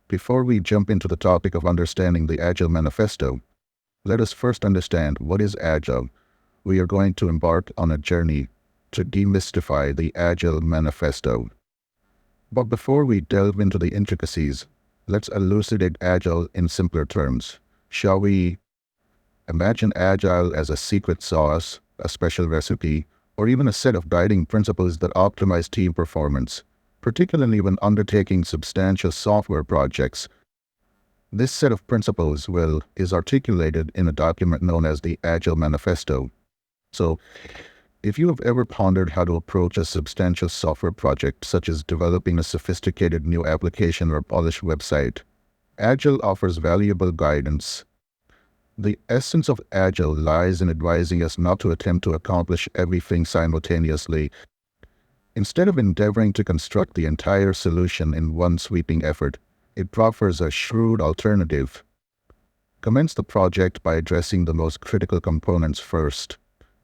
Before we jump into the topic of understanding the Agile Manifesto, let us first understand what is Agile. We are going to embark on a journey to demystify the Agile Manifesto. But before we delve into the intricacies, let's elucidate Agile in simpler terms. Shall we imagine Agile as a secret sauce, a special recipe, or even a set of guiding principles that optimize team performance, particularly when undertaking substantial software projects? This set of principles is articulated in a document known as the Agile Manifesto. So, if you have ever pondered how to approach a substantial software project, such as developing a sophisticated new application or polished website, Agile offers valuable guidance. The essence of Agile lies in advising us not to attempt to accomplish everything simultaneously. Instead of endeavoring to construct the entire solution in one sweeping effort, it proffers a shrewd alternative. Commence the project by addressing the most critical components first,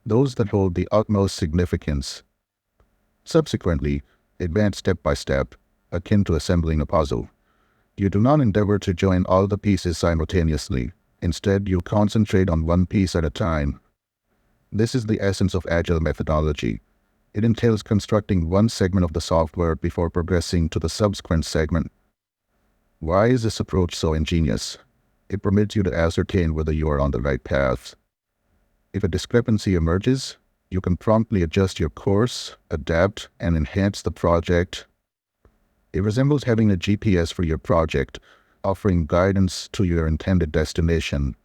those that hold the utmost significance. Subsequently, advance step by step, akin to assembling a puzzle. You do not endeavor to join all the pieces simultaneously. Instead, you concentrate on one piece at a time. This is the essence of Agile methodology. It entails constructing one segment of the software before progressing to the subsequent segment. Why is this approach so ingenious? It permits you to ascertain whether you are on the right path. If a discrepancy emerges, you can promptly adjust your course, adapt, and enhance the project. It resembles having a GPS for your project, offering guidance to your intended destination.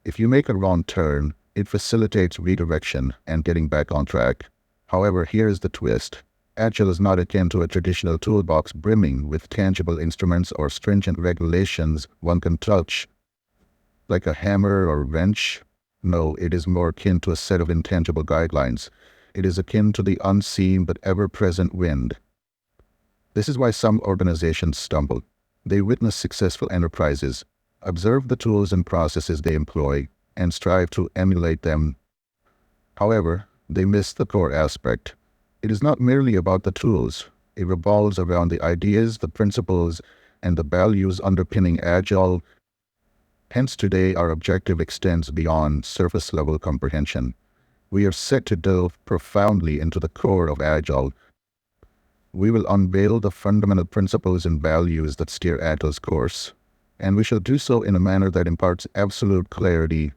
If you make a wrong turn, it facilitates redirection and getting back on track. However, here is the twist. Agile is not akin to a traditional toolbox brimming with tangible instruments or stringent regulations one can touch, like a hammer or wrench. No, it is more akin to a set of intangible guidelines. It is akin to the unseen but ever-present wind. This is why some organizations stumble. They witness successful enterprises, observe the tools and processes they employ, and strive to emulate them. However, they miss the core aspect. It is not merely about the tools. It revolves around the ideas, the principles, and the values underpinning Agile. Hence today our objective extends beyond surface-level comprehension. We are set to delve profoundly into the core of Agile. We will unveil the fundamental principles and values that steer Agile's course, and we shall do so in a manner that imparts absolute clarity.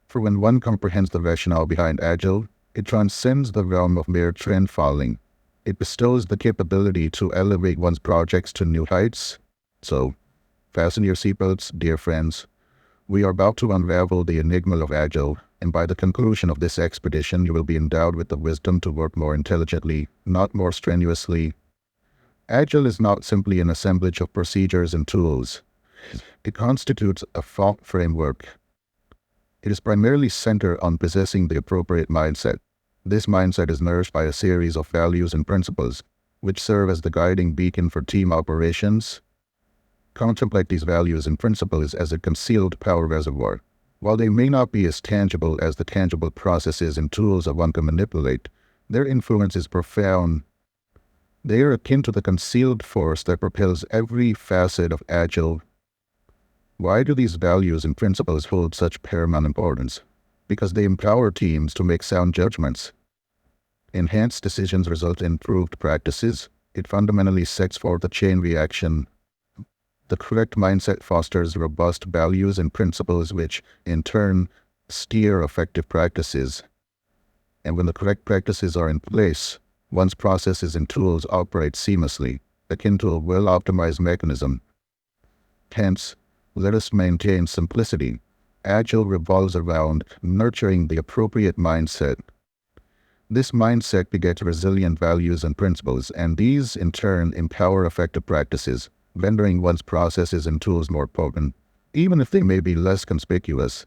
For when one comprehends the rationale behind Agile, it transcends the realm of mere trend following. It bestows the capability to elevate one's projects to new heights. So, fasten your seatbelts, dear friends. We are about to unravel the enigma of Agile, and by the conclusion of this expedition, you will be endowed with the wisdom to work more intelligently, not more strenuously. Agile is not simply an assemblage of procedures and tools. It constitutes a thought framework. It is primarily centered on possessing the appropriate mindset. This mindset is nourished by a series of values and principles, which serve as the guiding beacon for team operations. Contemplate these values and principles as a concealed power reservoir. While they may not be as tangible as the tangible processes and tools that one can manipulate, their influence is profound. They are akin to the concealed force that propels every facet of Agile. Why do these values and principles hold such paramount importance? Because they empower teams to make sound judgments. Enhanced decisions result in improved practices. It fundamentally sets forth a chain reaction. The correct mindset fosters robust values and principles which, in turn, steer effective practices. And when the correct practices are in place, one's processes and tools operate seamlessly, akin to a well-optimized mechanism. Hence, let us maintain simplicity. Agile revolves around nurturing the appropriate mindset. This mindset begets resilient values and principles, and these, in turn, empower effective practices, rendering one's processes and tools more potent, even if they may be less conspicuous.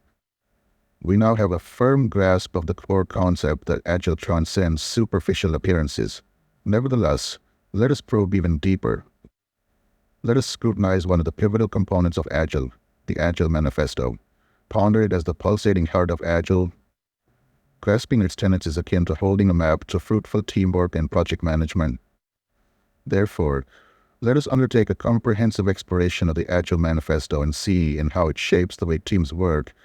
We now have a firm grasp of the core concept that Agile transcends superficial appearances. Nevertheless, let us probe even deeper. Let us scrutinize one of the pivotal components of Agile, the Agile Manifesto. Ponder it as the pulsating heart of Agile. Grasping its tenets is akin to holding a map to fruitful teamwork and project management. Therefore, Let us undertake a comprehensive exploration of the Agile Manifesto and see in how it shapes the way teams work